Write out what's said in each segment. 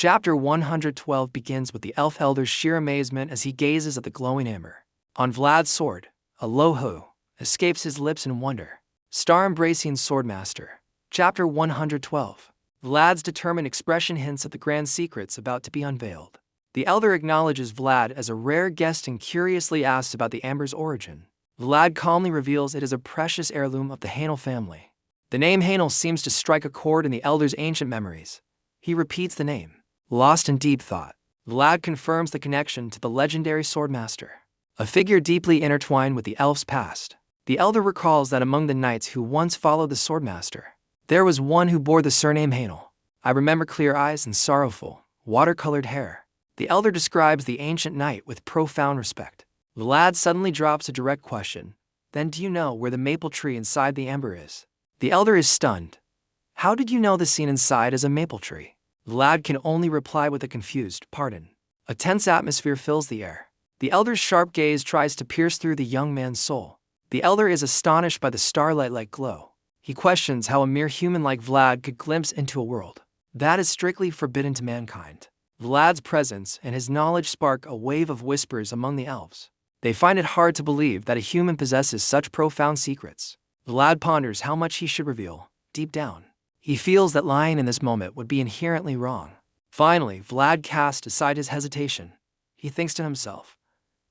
Chapter 112 begins with the elf elder's sheer amazement as he gazes at the glowing amber on Vlad's sword. A low hoo escapes his lips in wonder. Star-embracing Swordmaster. Chapter 112. Vlad's determined expression hints at the grand secrets about to be unveiled. The elder acknowledges Vlad as a rare guest and curiously asks about the amber's origin. Vlad calmly reveals it is a precious heirloom of the Hanel family. The name Hanel seems to strike a chord in the elder's ancient memories. He repeats the name, lost in deep thought. Vlad confirms the connection to the legendary Swordmaster, a figure deeply intertwined with the elf's past. The elder recalls that among the knights who once followed the Swordmaster, there was one who bore the surname Hanel. I remember clear eyes and sorrowful, watercolored hair. The elder describes the ancient knight with profound respect. Vlad suddenly drops a direct question. Then do you know where the maple tree inside the amber is? The elder is stunned. How did you know the scene inside is a maple tree? Vlad can only reply with a confused, pardon. A tense atmosphere fills the air. The elder's sharp gaze tries to pierce through the young man's soul. The elder is astonished by the starlight-like glow. He questions how a mere human like Vlad could glimpse into a world that is strictly forbidden to mankind. Vlad's presence and his knowledge spark a wave of whispers among the elves. They find it hard to believe that a human possesses such profound secrets. Vlad ponders how much he should reveal. Deep down, he feels that lying in this moment would be inherently wrong. Finally, Vlad casts aside his hesitation. He thinks to himself,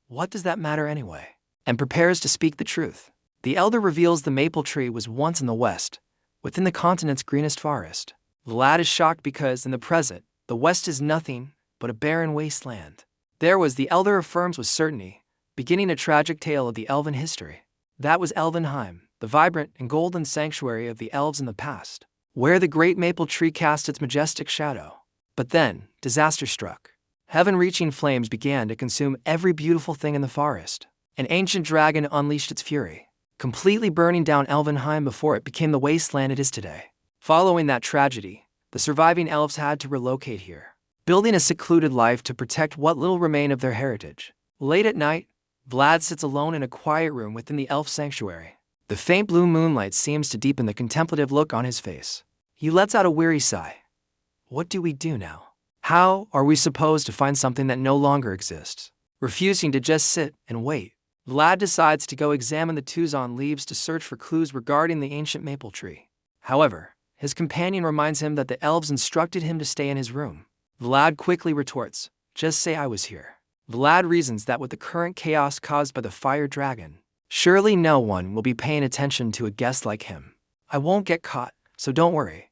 what does that matter anyway? And prepares to speak the truth. The elder reveals the maple tree was once in the west, within the continent's greenest forest. Vlad is shocked because, in the present, the west is nothing but a barren wasteland. There was, the elder affirms with certainty, beginning a tragic tale of the elven history. That was Elvenheim, the vibrant and golden sanctuary of the elves in the past, where the great maple tree cast its majestic shadow. But then, disaster struck. Heaven-reaching flames began to consume every beautiful thing in the forest. An ancient dragon unleashed its fury, completely burning down Elvenheim before it became the wasteland it is today. Following that tragedy, the surviving elves had to relocate here, building a secluded life to protect what little remained of their heritage. Late at night, Vlad sits alone in a quiet room within the elf sanctuary. The faint blue moonlight seems to deepen the contemplative look on his face. He lets out a weary sigh. What do we do now? How are we supposed to find something that no longer exists? Refusing to just sit and wait, Vlad decides to go examine the Tuzon leaves to search for clues regarding the ancient maple tree. However, his companion reminds him that the elves instructed him to stay in his room. Vlad quickly retorts, just say I was here. Vlad reasons that with the current chaos caused by the fire dragon, surely no one will be paying attention to a guest like him. I won't get caught, so don't worry.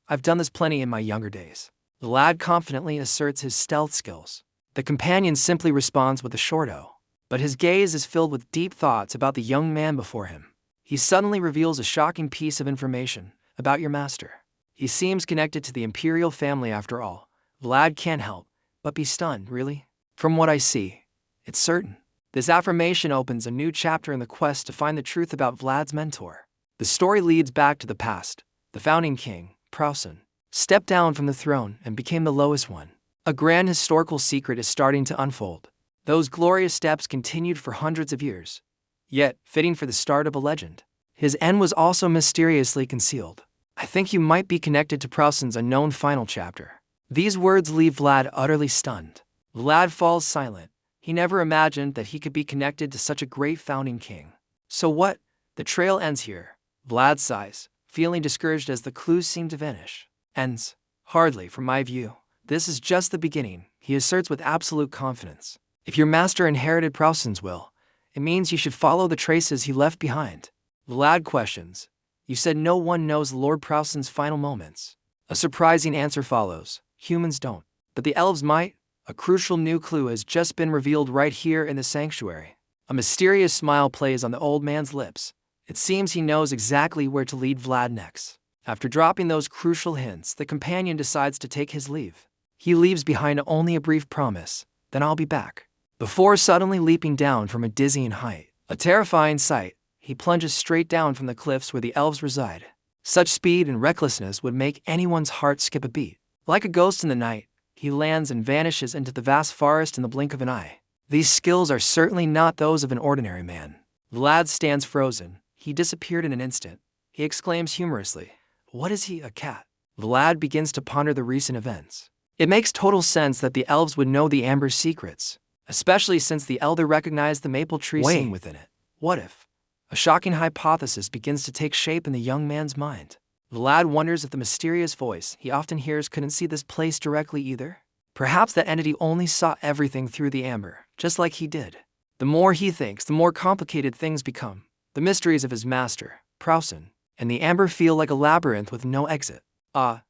I've done this plenty in my younger days. Vlad confidently asserts his stealth skills. The companion simply responds with a short "oh," but his gaze is filled with deep thoughts about the young man before him. He suddenly reveals a shocking piece of information about your master. He seems connected to the imperial family after all. Vlad can't help but be stunned. Really? From what I see, it's certain. This affirmation opens a new chapter in the quest to find the truth about Vlad's mentor. The story leads back to the past. The founding king, Prausen, stepped down from the throne and became the lowest one. A grand historical secret is starting to unfold. Those glorious steps continued for hundreds of years, yet fitting for the start of a legend. His end was also mysteriously concealed. I think you might be connected to Prausen's unknown final chapter. These words leave Vlad utterly stunned. Vlad falls silent. He never imagined that he could be connected to such a great founding king. So what? The trail ends here. Vlad sighs, feeling discouraged as the clues seem to vanish. Ends? Hardly, from my view. This is just the beginning, he asserts with absolute confidence. If your master inherited Prausen's will, it means you should follow the traces he left behind. Vlad questions. You said no one knows Lord Prausen's final moments. A surprising answer follows. Humans don't. But the elves might. A crucial new clue has just been revealed right here in the sanctuary. A mysterious smile plays on the old man's lips. It seems he knows exactly where to lead Vlad next. After dropping those crucial hints, the companion decides to take his leave. He leaves behind only a brief promise, then I'll be back. Before suddenly leaping down from a dizzying height, a terrifying sight, he plunges straight down from the cliffs where the elves reside. Such speed and recklessness would make anyone's heart skip a beat. Like a ghost in the night, he lands and vanishes into the vast forest in the blink of an eye. These skills are certainly not those of an ordinary man. Vlad stands frozen. He disappeared in an instant. He exclaims humorously, "What is he, a cat?" Vlad begins to ponder the recent events. It makes total sense that the elves would know the amber's secrets, especially since the elder recognized the maple tree scene within it. What if? A shocking hypothesis begins to take shape in the young man's mind. Vlad wonders if the mysterious voice he often hears couldn't see this place directly either. Perhaps that entity only saw everything through the amber, just like he did. The more he thinks, the more complicated things become. The mysteries of his master, Prausen, and the amber feel like a labyrinth with no exit. I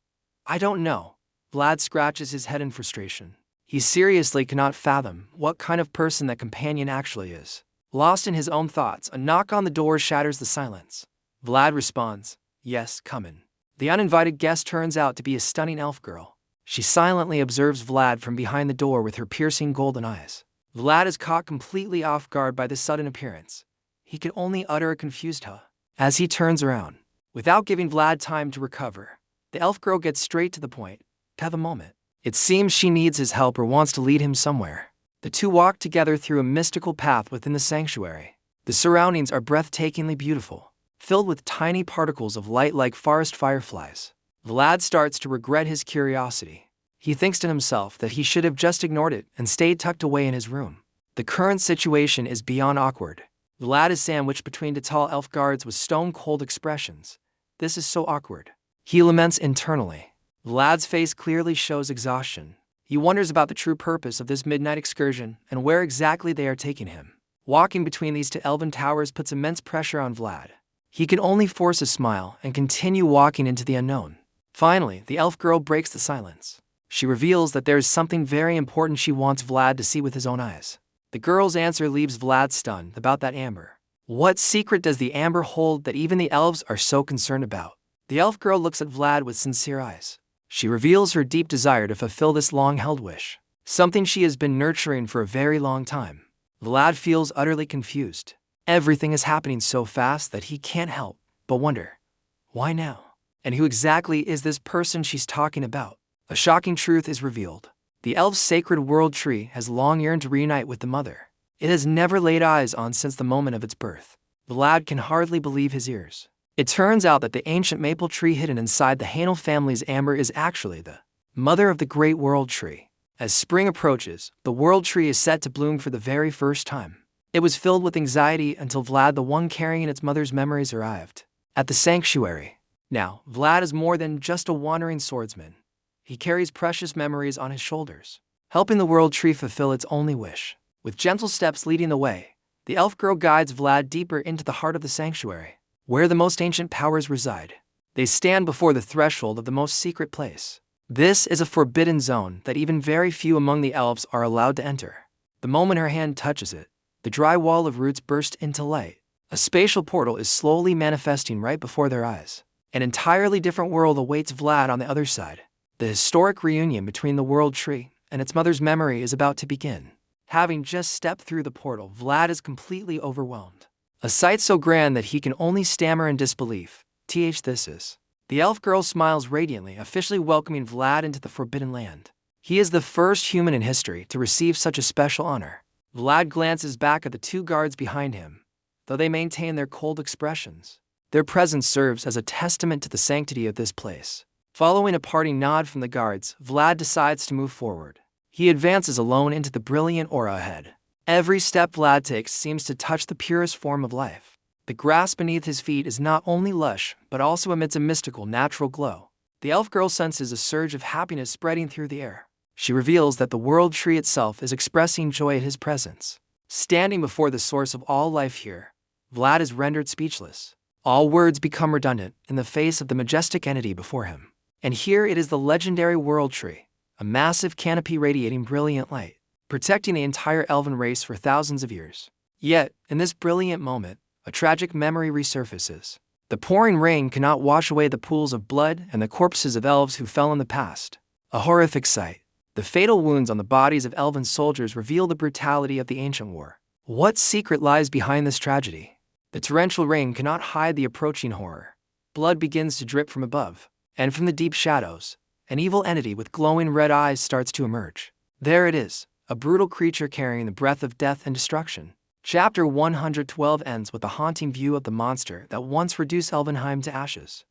don't know. Vlad scratches his head in frustration. He seriously cannot fathom what kind of person that companion actually is. Lost in his own thoughts, a knock on the door shatters the silence. Vlad responds, "Yes, come in." The uninvited guest turns out to be a stunning elf girl. She silently observes Vlad from behind the door with her piercing golden eyes. Vlad is caught completely off guard by this sudden appearance. He can only utter a confused "huh" as he turns around. Without giving Vlad time to recover, the elf girl gets straight to the point. Have a moment. It seems she needs his help or wants to lead him somewhere. The two walk together through a mystical path within the sanctuary. The surroundings are breathtakingly beautiful, filled with tiny particles of light like forest fireflies. Vlad starts to regret his curiosity. He thinks to himself that he should have just ignored it and stayed tucked away in his room. The current situation is beyond awkward. Vlad is sandwiched between the tall elf guards with stone-cold expressions. This is so awkward. He laments internally. Vlad's face clearly shows exhaustion. He wonders about the true purpose of this midnight excursion and where exactly they are taking him. Walking between these two elven towers puts immense pressure on Vlad. He can only force a smile and continue walking into the unknown. Finally, the elf girl breaks the silence. She reveals that there is something very important she wants Vlad to see with his own eyes. The girl's answer leaves Vlad stunned about that amber. What secret does the amber hold that even the elves are so concerned about? The elf girl looks at Vlad with sincere eyes. She reveals her deep desire to fulfill this long-held wish, something she has been nurturing for a very long time. Vlad feels utterly confused. Everything is happening so fast that he can't help but wonder, why now? And who exactly is this person she's talking about? A shocking truth is revealed. The elf's sacred world tree has long yearned to reunite with the mother. It has never laid eyes on since the moment of its birth. Vlad can hardly believe his ears. It turns out that the ancient maple tree hidden inside the Hanel family's amber is actually the mother of the great world tree. As spring approaches, the world tree is set to bloom for the very first time. It was filled with anxiety until Vlad, the one carrying its mother's memories, arrived at the sanctuary. Now, Vlad is more than just a wandering swordsman. He carries precious memories on his shoulders, helping the world tree fulfill its only wish. With gentle steps leading the way, the elf girl guides Vlad deeper into the heart of the sanctuary, where the most ancient powers reside. They stand before the threshold of the most secret place. This is a forbidden zone that even very few among the elves are allowed to enter. The moment her hand touches it, the dry wall of roots bursts into light. A spatial portal is slowly manifesting right before their eyes. An entirely different world awaits Vlad on the other side. The historic reunion between the world tree and its mother's memory is about to begin. Having just stepped through the portal, Vlad is completely overwhelmed. A sight so grand that he can only stammer in disbelief. This is. The elf girl smiles radiantly, officially welcoming Vlad into the forbidden land. He is the first human in history to receive such a special honor. Vlad glances back at the two guards behind him, though they maintain their cold expressions. Their presence serves as a testament to the sanctity of this place. Following a parting nod from the guards, Vlad decides to move forward. He advances alone into the brilliant aura ahead. Every step Vlad takes seems to touch the purest form of life. The grass beneath his feet is not only lush, but also emits a mystical, natural glow. The elf girl senses a surge of happiness spreading through the air. She reveals that the world tree itself is expressing joy at his presence. Standing before the source of all life here, Vlad is rendered speechless. All words become redundant in the face of the majestic entity before him. And here it is, the legendary world tree, a massive canopy radiating brilliant light, protecting the entire elven race for thousands of years. Yet, in this brilliant moment, a tragic memory resurfaces. The pouring rain cannot wash away the pools of blood and the corpses of elves who fell in the past. A horrific sight. The fatal wounds on the bodies of elven soldiers reveal the brutality of the ancient war. What secret lies behind this tragedy? The torrential rain cannot hide the approaching horror. Blood begins to drip from above, and from the deep shadows, an evil entity with glowing red eyes starts to emerge. There it is, a brutal creature carrying the breath of death and destruction. Chapter 112 ends with a haunting view of the monster that once reduced Elvenheim to ashes.